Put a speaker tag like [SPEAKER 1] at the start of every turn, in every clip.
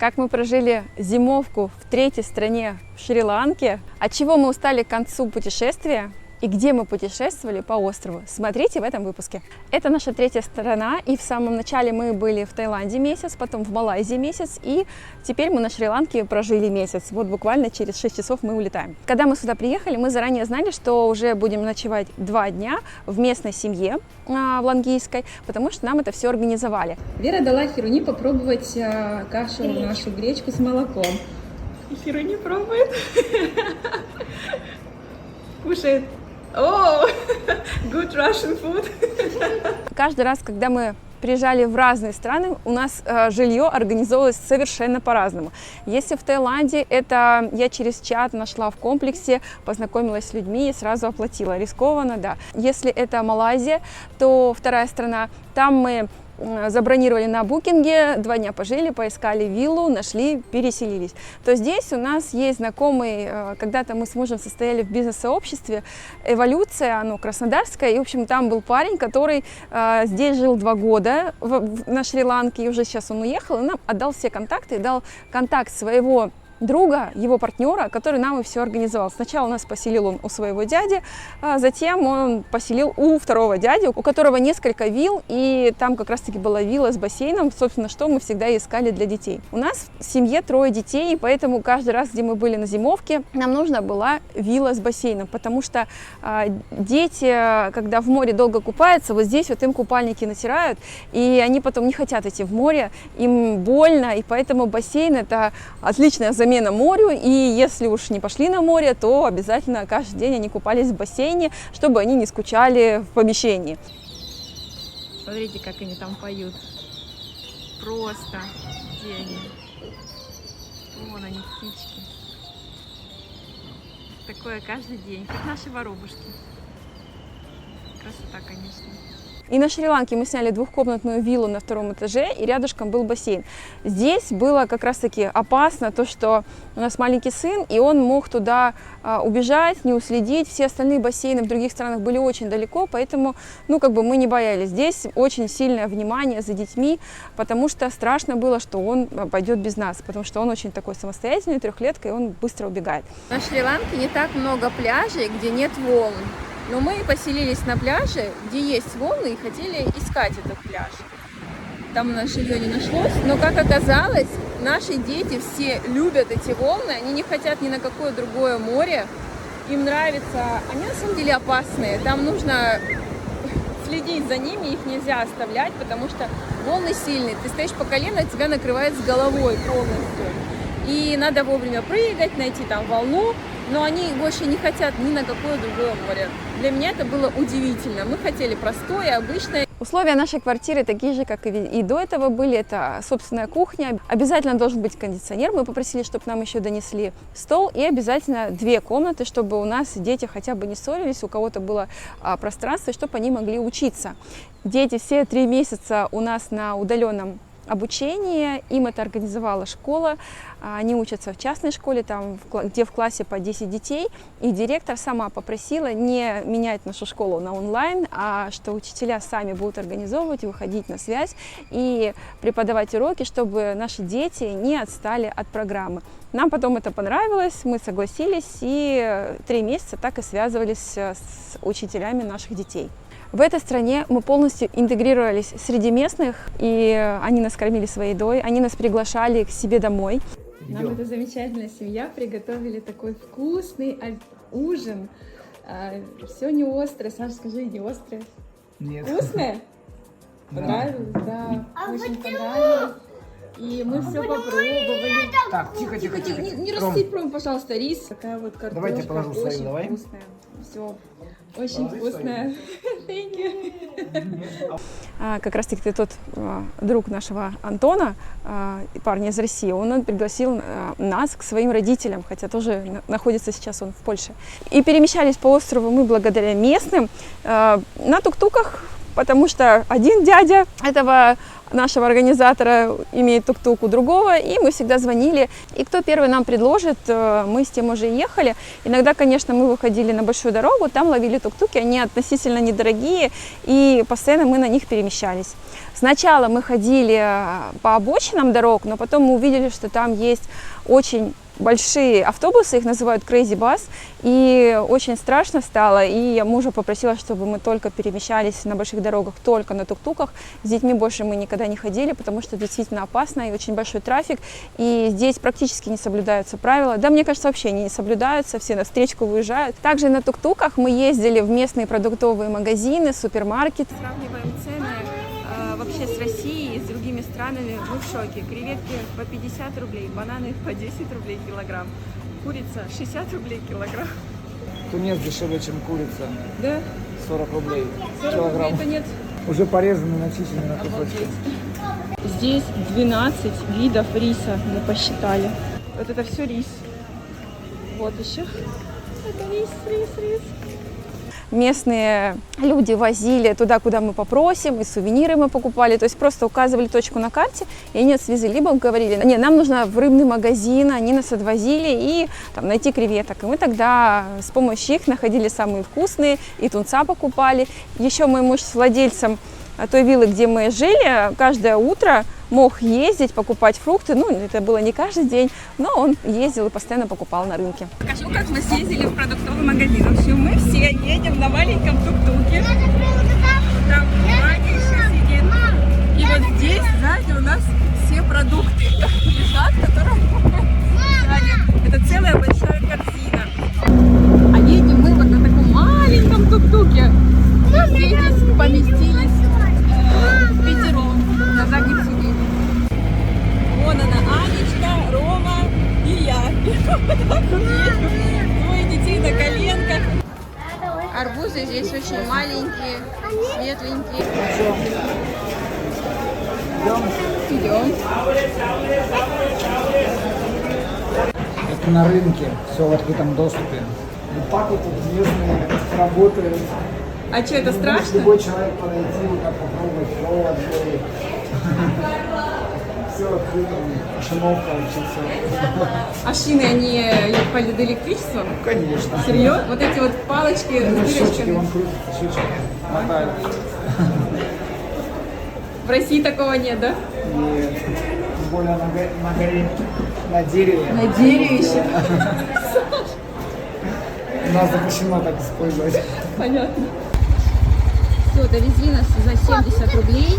[SPEAKER 1] как мы прожили зимовку в третьей стране в Шри-Ланке, от чего мы устали к концу путешествия и где мы путешествовали по острову. Смотрите в этом выпуске. Это наша третья страна, и в самом начале мы были в Таиланде месяц, потом в Малайзии месяц, и теперь мы на Шри-Ланке прожили месяц. Вот буквально через 6 часов мы улетаем. Когда мы сюда приехали, мы заранее знали, что уже будем ночевать 2 дня в местной семье в Лангийской, потому что нам это все организовали. Вера дала Хируни попробовать кашу, нашу гречку с молоком. И Хируни пробует. Кушает. Oh, good Russian food. Каждый раз, когда мы приезжали в разные страны, у нас жилье организовывалось совершенно по-разному. Если в Таиланде, это я через чат нашла в комплексе, познакомилась с людьми и сразу оплатила. Рискованно, да. Если это Малайзия, то вторая страна, там мы забронировали на букинге, 2 дня пожили, поискали виллу, нашли, переселились. То здесь у нас есть знакомый, когда-то мы с мужем состояли в бизнес-сообществе, эволюция, оно краснодарское, и, в общем, там был парень, который здесь жил 2 года на Шри-Ланке, и уже сейчас он уехал, и нам отдал все контакты, дал контакт своего друга, его партнера, который нам и все организовал. Сначала нас поселил он у своего дяди, а затем он поселил у второго дяди, у которого несколько вилл, и там как раз-таки была вилла с бассейном, собственно, что мы всегда искали для детей. У нас в семье 3 детей, и поэтому каждый раз, где мы были на зимовке, нам нужна была вилла с бассейном, потому что дети, когда в море долго купаются, вот здесь вот им купальники натирают, и они потом не хотят идти в море, им больно, и поэтому бассейн — это отличная замена морю, и если уж не пошли на море, то обязательно каждый день они купались в бассейне, чтобы они не скучали в помещении. Смотрите, как они там поют. Просто где они? Вон они, птички. Такое каждый день, как наши воробушки. Красота, конечно. И на Шри-Ланке мы сняли 2-комнатную виллу на 2-м этаже, и рядышком был бассейн. Здесь было как раз-таки опасно то, что у нас маленький сын, и он мог туда убежать, не уследить. Все остальные бассейны в других странах были очень далеко, поэтому, мы не боялись. Здесь очень сильное внимание за детьми, потому что страшно было, что он пойдет без нас, потому что он очень такой самостоятельный, 3-летка, и он быстро убегает. На Шри-Ланке не так много пляжей, где нет волн. Но мы поселились на пляже, где есть волны, и хотели искать этот пляж. Там у нас жилье не нашлось, но, как оказалось, наши дети все любят эти волны, они не хотят ни на какое другое море, им нравится, они на самом деле опасные, там нужно следить за ними, их нельзя оставлять, потому что волны сильные, ты стоишь по колено, тебя накрывает с головой полностью. И надо вовремя прыгать, найти там волну, но они больше не хотят ни на какое другое море. Для меня это было удивительно. Мы хотели простое, обычное. Условия нашей квартиры такие же, как и до этого были. Это собственная кухня. Обязательно должен быть кондиционер. Мы попросили, чтобы нам еще донесли стол. И обязательно 2 комнаты, чтобы у нас дети хотя бы не ссорились, у кого-то было пространство, и чтобы они могли учиться. Дети все 3 месяца у нас на удаленном обучение, им это организовала школа, они учатся в частной школе, там, где в классе по 10 детей, и директор сама попросила не менять нашу школу на онлайн, а что учителя сами будут организовывать, выходить на связь и преподавать уроки, чтобы наши дети не отстали от программы. Нам потом это понравилось, мы согласились, и 3 месяца так и связывались с учителями наших детей. В этой стране мы полностью интегрировались среди местных, и они нас кормили своей едой, они нас приглашали к себе домой. Нам эта замечательная семья приготовили такой вкусный ужин. Все не острое. Саша, скажи, не острое?
[SPEAKER 2] Нет.
[SPEAKER 1] Вкусное? Понравилось? Да, очень понравилось. И мы все попробовали.
[SPEAKER 2] Так, тихо.
[SPEAKER 1] Не рассыпь, пожалуйста, рис. Такая вот картошка.
[SPEAKER 2] Давайте положу свою,
[SPEAKER 1] очень
[SPEAKER 2] давай.
[SPEAKER 1] Вкусная. Все. Очень вкусная. Thank you. Как раз таки тот друг нашего Антона, парня из России, он пригласил нас к своим родителям, хотя тоже находится сейчас он в Польше. И перемещались по острову мы благодаря местным на тук-туках, потому что один дядя этого нашего организатора имеет тук-тук, у другого, и мы всегда звонили. И кто первый нам предложит, мы с тем уже ехали. Иногда, конечно, мы выходили на большую дорогу, там ловили тук-туки, они относительно недорогие, и постоянно мы на них перемещались. Сначала мы ходили по обочинам дорог, но потом мы увидели, что там есть очень большие автобусы, их называют Crazy Bus, и очень страшно стало, и я мужа попросила, чтобы мы только перемещались на больших дорогах, только на тук-туках. С детьми больше мы никогда не ходили, потому что действительно опасно и очень большой трафик, и здесь практически не соблюдаются правила. Да, мне кажется, вообще они не соблюдаются, все на встречку выезжают. Также на тук-туках мы ездили в местные продуктовые магазины, супермаркеты. Сравниваем цены вообще с Россией и с другими странами, мы в шоке. Креветки по 50 рублей, бананы по 10 рублей килограмм, курица 60 рублей килограмм.
[SPEAKER 2] Тунец дешевле, чем курица.
[SPEAKER 1] Да?
[SPEAKER 2] 40 рублей
[SPEAKER 1] 40
[SPEAKER 2] килограмм.
[SPEAKER 1] рублей тунец.
[SPEAKER 2] Уже порезанный, начищенный на кусочки.
[SPEAKER 1] Здесь 12 видов риса мы посчитали. Вот это все рис. Вот еще. Это рис. Местные люди возили туда, куда мы попросим, и сувениры мы покупали, то есть просто указывали точку на карте, и они отвезли, либо говорили, не, нам нужно в рыбный магазин, они нас отвозили, и там найти креветок, и мы тогда с помощью их находили самые вкусные, и тунца покупали. Еще мой муж с владельцем той виллы, где мы жили, каждое утро мог ездить, покупать фрукты. Ну, это было не каждый день, но он ездил и постоянно покупал на рынке. Покажу, как мы съездили в продуктовый магазин. В общем, мы все едем на маленьком тук-туке. Там Ваня еще сидит. И вот здесь сзади у нас все продукты лежат, которые мы. Это целая большая корзина. А едем мы вот на таком маленьком тук-туке. Здесь поместились пятером на заднем сиденье. Вон она, Анечка, Рома и я. Двое детей на коленках. Арбузы здесь очень маленькие, светленькие. Идем.
[SPEAKER 2] Это на рынке, все в открытом доступе. Вот так вот местные работают.
[SPEAKER 1] А что, это страшно?
[SPEAKER 2] Любой человек подойти, вот так попробовать, провод, все открыто, шиновка вообще все.
[SPEAKER 1] А шины, они под электричеством?
[SPEAKER 2] Конечно.
[SPEAKER 1] Серьезно? Вот эти вот палочки с
[SPEAKER 2] Щечки,
[SPEAKER 1] дырочками?
[SPEAKER 2] он крутит, щечки мотают.
[SPEAKER 1] В России такого нет, да?
[SPEAKER 2] Нет, тем более на горе, на дереве.
[SPEAKER 1] На дереве еще?
[SPEAKER 2] У нас запрещено так использовать.
[SPEAKER 1] Понятно. Все, довезли нас за 70 рублей.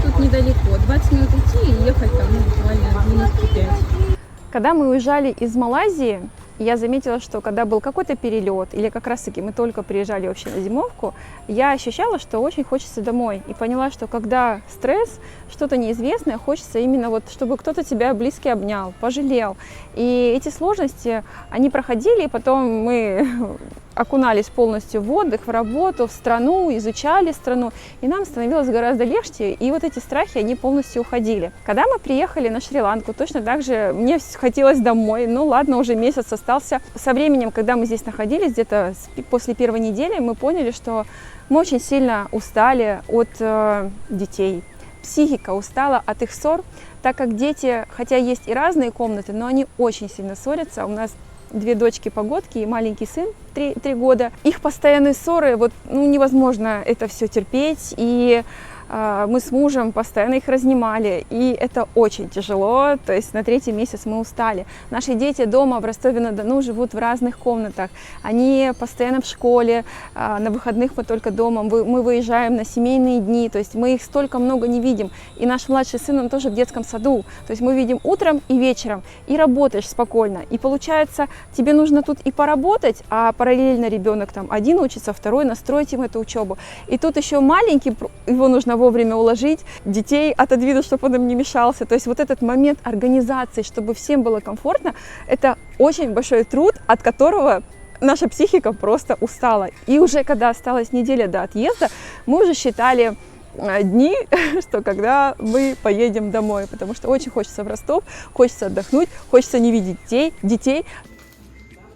[SPEAKER 1] Тут недалеко. 20 минут идти и ехать там буквально минут 5. Когда мы уезжали из Малайзии, я заметила, что когда был какой-то перелет, или как раз-таки мы только приезжали вообще на зимовку, я ощущала, что очень хочется домой. И поняла, что когда стресс, что-то неизвестное, хочется именно вот, чтобы кто-то тебя близкий обнял, пожалел. И эти сложности, они проходили, и потом мы окунались полностью в отдых, в работу, в страну, изучали страну, и нам становилось гораздо легче, и вот эти страхи, они полностью уходили. Когда мы приехали на Шри-Ланку, точно так же мне хотелось домой, ну ладно, уже месяц остался. Со временем, когда мы здесь находились, где-то после первой недели, мы поняли, что мы очень сильно устали от детей. Психика устала от их ссор, так как дети, хотя есть и разные комнаты, но они очень сильно ссорятся. У нас 2 дочки-погодки и маленький сын 3 года. Их постоянные ссоры, вот, невозможно это все терпеть, и мы с мужем постоянно их разнимали, и это очень тяжело, то есть на 3-й месяц мы устали. Наши дети дома в Ростове-на-Дону живут в разных комнатах, они постоянно в школе, на выходных мы только дома, мы выезжаем на семейные дни, то есть мы их столько много не видим, и наш младший сын, он тоже в детском саду, то есть мы видим утром и вечером, и работаешь спокойно, и получается, тебе нужно тут и поработать, а параллельно ребенок там один учится, второй, настроить им эту учебу, и тут еще маленький, его нужно вовремя уложить, детей отодвинуть, чтобы он им не мешался. То есть вот этот момент организации, чтобы всем было комфортно, это очень большой труд, от которого наша психика просто устала. И уже когда осталась неделя до отъезда, мы уже считали дни, что когда мы поедем домой, потому что очень хочется в Ростов, хочется отдохнуть, хочется не видеть детей.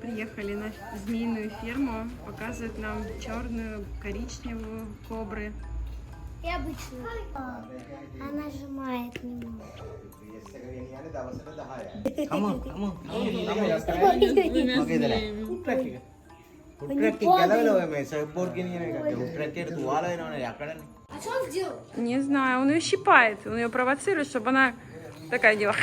[SPEAKER 1] Приехали на змеиную ферму, показывают нам черную, коричневую кобры.
[SPEAKER 3] И обычную. Она нажимает немного.
[SPEAKER 4] Come on.
[SPEAKER 3] А что он сделал?
[SPEAKER 1] Не знаю, он ее щипает, он ее провоцирует, чтобы она такая делала.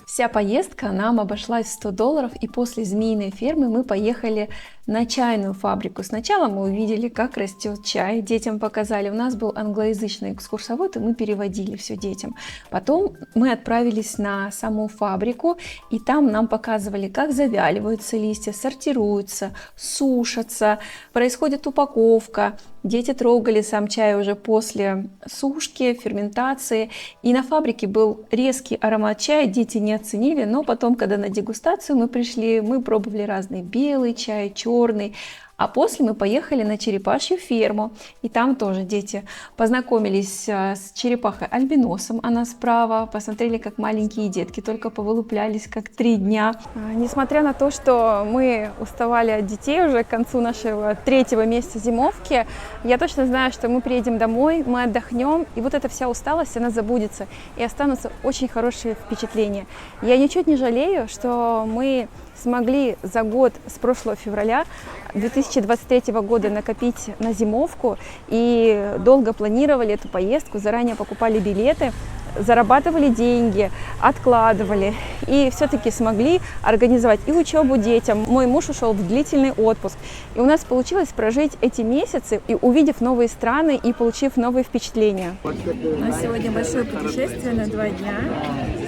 [SPEAKER 1] Вся поездка нам обошлась в $100, и после змеиной фермы мы поехали на чайную фабрику. Сначала мы увидели, как растет чай, детям показали. У нас был англоязычный экскурсовод, и мы переводили все детям. Потом мы отправились на саму фабрику, и там нам показывали, как завяливаются листья, сортируются, сушатся, происходит упаковка. Дети трогали сам чай уже после сушки, ферментации. И на фабрике был резкий аромат чая, дети не оценили, но потом, когда на дегустацию мы пришли, мы пробовали разный белый чай, черный. А после мы поехали на черепашью ферму, и там тоже дети познакомились с черепахой-альбиносом, она справа, посмотрели, как маленькие детки только повылуплялись, как 3 дня. Несмотря на то, что мы уставали от детей уже к концу нашего 3-го месяца зимовки, я точно знаю, что мы приедем домой, мы отдохнем, и вот эта вся усталость, она забудется, и останутся очень хорошие впечатления. Я ничуть не жалею, что мы смогли за год с прошлого февраля 2023 года накопить на зимовку и долго планировали эту поездку, заранее покупали билеты, зарабатывали деньги, откладывали и все-таки смогли организовать и учебу детям. Мой муж ушел в длительный отпуск, и у нас получилось прожить эти месяцы, и увидев новые страны и получив новые впечатления. У нас сегодня большое путешествие на 2 дня.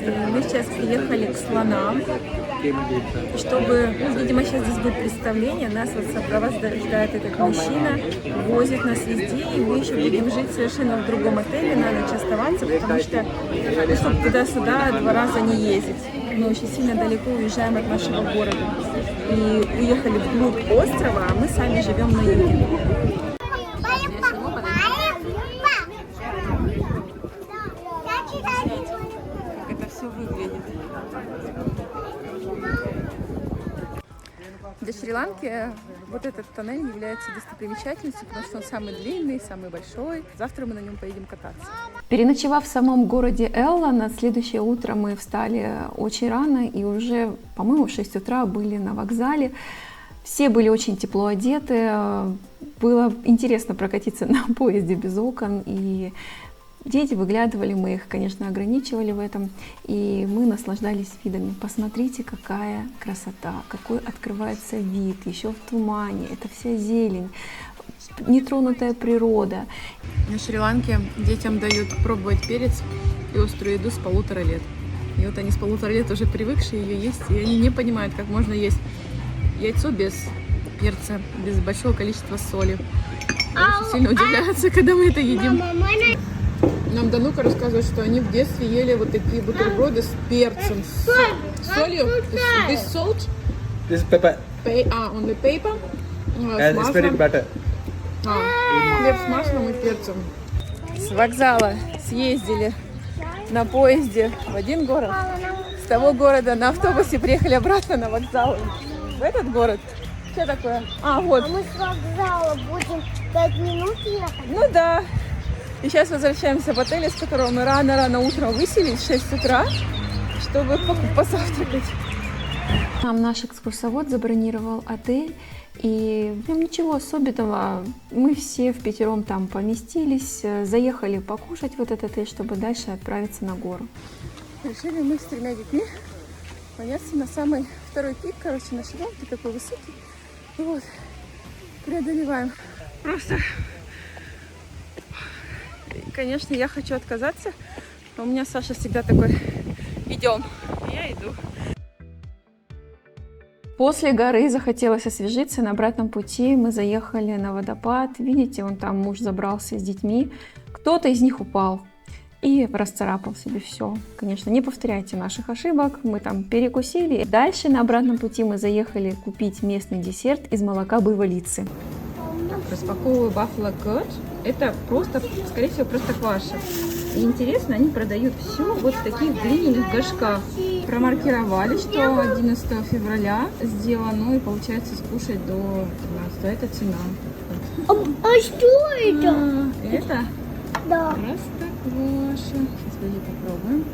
[SPEAKER 1] И мы сейчас приехали к слонам, чтобы, видимо, сейчас здесь будет представление, нас вот сопровождает этот мужчина, возит нас везде, и мы еще будем жить совершенно в другом отеле, на ночь оставаться, потому что, чтобы туда-сюда 2 раза не ездить. Мы очень сильно далеко уезжаем от нашего города и уехали вглубь острова, а мы сами живем на юге. Как это все выглядит. Для Шри-Ланки вот этот тоннель является достопримечательностью, потому что он самый длинный, самый большой. Завтра мы на нем поедем кататься. Переночевав в самом городе Элла, на следующее утро мы встали очень рано и уже, по-моему, в 6 утра были на вокзале. Все были очень тепло одеты. Было интересно прокатиться на поезде без окон, и дети выглядывали, мы их, конечно, ограничивали в этом, и мы наслаждались видами. Посмотрите, какая красота, какой открывается вид, еще в тумане, это вся зелень, нетронутая природа. На Шри-Ланке детям дают пробовать перец и острую еду с 1,5 лет. И вот они с 1,5 лет уже привыкшие ее есть, и они не понимают, как можно есть яйцо без перца, без большого количества соли. Они очень сильно удивляются, когда мы это едим. Нам Данука рассказывает, что они в детстве ели вот такие бутерброды с перцем, с солью. This salt?
[SPEAKER 4] This is pepper
[SPEAKER 1] Only paper.
[SPEAKER 4] and it's very butter.
[SPEAKER 1] Хлеб с маслом и перцем. С вокзала съездили на поезде в один город. С того города на автобусе приехали обратно на вокзал в этот город. Что такое? Вот.
[SPEAKER 3] А мы с вокзала будем 5 минут ехать?
[SPEAKER 1] Ну да. И сейчас возвращаемся в отель, из которого мы рано-рано утром выселись в 6 утра, чтобы позавтракать. Нам наш экскурсовод забронировал отель, и в нем ничего особенного. Мы все впятером там поместились, заехали покушать в этот отель, чтобы дальше отправиться на гору. Решили мы с 3 детьми подняться на самый 2-й пик, на Шри-Ланке, такой высокий. И вот, преодолеваем. Просто... Конечно, я хочу отказаться, но у меня Саша всегда такой: идем. Я иду. После горы захотелось освежиться. На обратном пути мы заехали на водопад. Видите, вон там муж забрался с детьми. Кто-то из них упал и расцарапал себе все. Конечно, не повторяйте наших ошибок. Мы там перекусили. Дальше на обратном пути мы заехали купить местный десерт из молока буйволицы. Распаковываю Buffalo Curd. Это просто, скорее всего, просто кваша. И интересно, они продают все вот в таких глиняных горшках. Промаркировали, что 11 февраля сделано, и получается скушать до 15. Это цена.
[SPEAKER 3] А что это?
[SPEAKER 1] Это
[SPEAKER 3] Да.
[SPEAKER 1] простокваша. Сейчас подожди, попробуем.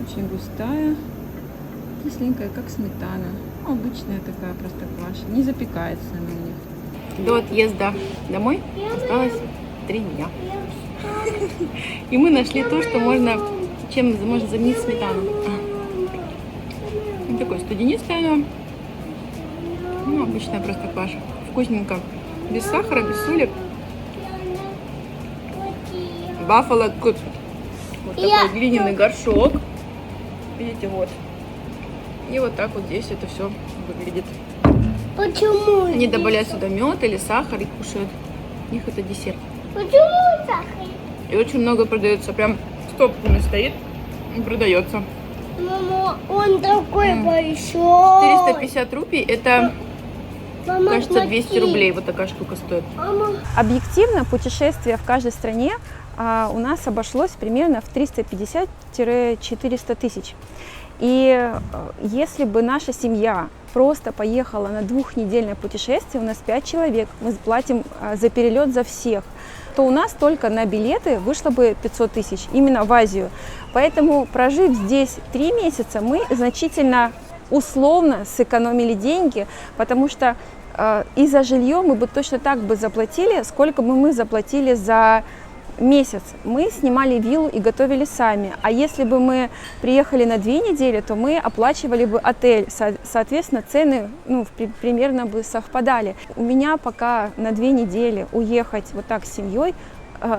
[SPEAKER 1] Очень густая, кисленькая, как сметана. Ну, обычная такая простокваша. Не запекается она у них. До отъезда домой осталось 3 дня. И мы нашли то, что можно, чем можно заменить сметану. Вот такой студенистая она. Ну, обычная простокваша. Вкусненько. Без сахара, без соли. Buffalo Good. Вот такой глиняный горшок. Видите, вот. И вот так вот здесь это все выглядит.
[SPEAKER 3] Почему?
[SPEAKER 1] Они добавляют сюда мед или сахар и кушают. У них это десерт.
[SPEAKER 3] Почему сахар?
[SPEAKER 1] И очень много продается. Прям стопками стоит и продается.
[SPEAKER 3] Мама, он такой большой.
[SPEAKER 1] 450 рупий. Это,
[SPEAKER 3] Мама,
[SPEAKER 1] кажется, 200
[SPEAKER 3] смотри.
[SPEAKER 1] рублей. Вот такая штука стоит.
[SPEAKER 3] Мама.
[SPEAKER 1] Объективно, путешествие в каждой стране у нас обошлось примерно в 350-400 тысяч. И если бы наша семья просто поехала на 2-недельное путешествие, у нас 5 человек, мы платим за перелет за всех, то у нас только на билеты вышло бы 500 тысяч именно в Азию. Поэтому, прожив здесь 3 месяца, мы значительно условно сэкономили деньги, потому что и за жилье мы бы точно так бы заплатили, сколько бы мы заплатили за месяц. Мы снимали виллу и готовили сами. А если бы мы приехали на 2 недели, то мы оплачивали бы отель. Соответственно, цены примерно бы совпадали. У меня пока на 2 недели уехать вот так с семьей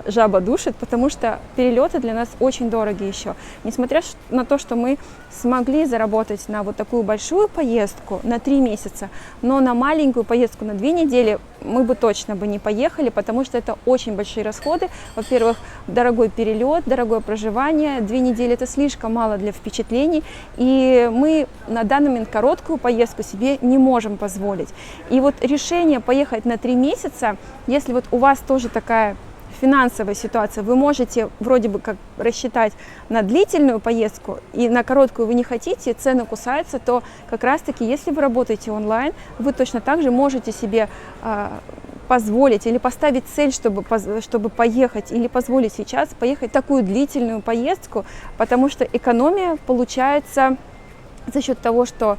[SPEAKER 1] жаба душит, потому что перелеты для нас очень дороги еще. Несмотря на то, что мы смогли заработать на вот такую большую поездку на 3 месяца, но на маленькую поездку на 2 недели мы бы точно бы не поехали, потому что это очень большие расходы. Во-первых, дорогой перелет, дорогое проживание. 2 недели это слишком мало для впечатлений, и мы на данный момент короткую поездку себе не можем позволить. И вот решение поехать на 3 месяца, если вот у вас тоже такая финансовая ситуация, вы можете вроде бы как рассчитать на длительную поездку и на короткую вы не хотите, цены кусаются, то как раз таки, если вы работаете онлайн, вы точно так же можете себе позволить или поставить цель, чтобы поехать, или позволить сейчас поехать в такую длительную поездку, потому что экономия получается за счет того, что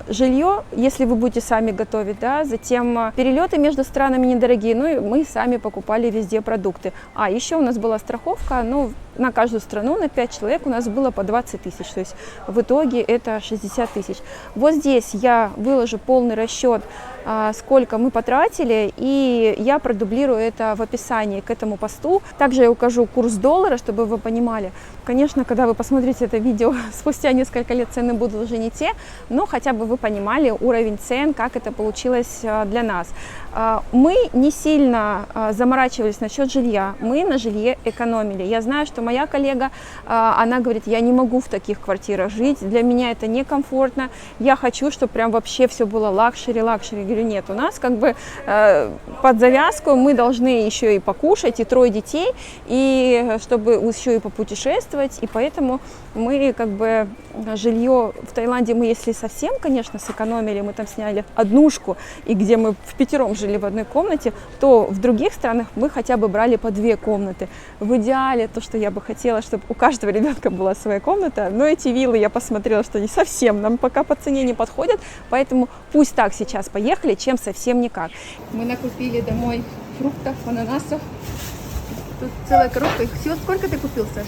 [SPEAKER 1] жилье, если вы будете сами готовить, да, затем перелеты между странами недорогие, ну и мы сами покупали везде продукты. А еще у нас была страховка, ну, на каждую страну, на 5 человек у нас было по 20 тысяч, то есть в итоге это 60 тысяч. Вот здесь я выложу полный расчет, сколько мы потратили, и я продублирую это в описании к этому посту. Также я укажу курс доллара, чтобы вы понимали. Конечно, когда вы посмотрите это видео, спустя несколько лет цены будут уже не те, но хотя бы вы понимали уровень цен, как это получилось для нас. Мы не сильно заморачивались насчет жилья, мы на жилье экономили. Я знаю, что моя коллега, она говорит, я не могу в таких квартирах жить, для меня это некомфортно, я хочу, чтобы прям вообще все было лакшери. Я говорю, нет, у нас как бы под завязку мы должны еще и покушать, и 3 детей, и чтобы еще и попутешествовать, и поэтому мы как бы жилье в Таиланде, мы если совсем, конечно, сэкономили, мы там сняли однушку, и где мы впятером жили в одной комнате, то в других странах мы хотя бы брали по 2 комнаты. В идеале то, что я бы хотела, чтобы у каждого ребенка была своя комната, но эти виллы я посмотрела, что не совсем нам пока по цене не подходят, поэтому пусть так сейчас поехали, чем совсем никак. Мы накупили домой фруктов, ананасов. Тут целая коробка. Их всего сколько ты купил, Саш?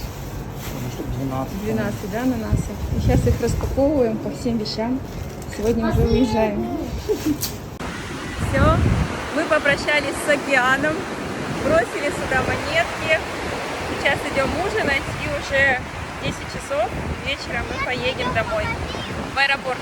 [SPEAKER 2] 12.
[SPEAKER 1] 12, да, ананасов. И сейчас их распаковываем по всем вещам. Сегодня уже уезжаем. Все, мы попрощались с океаном, бросили сюда монетки. Сейчас идем ужинать, и уже 10 часов вечера мы поедем домой, в аэропорт.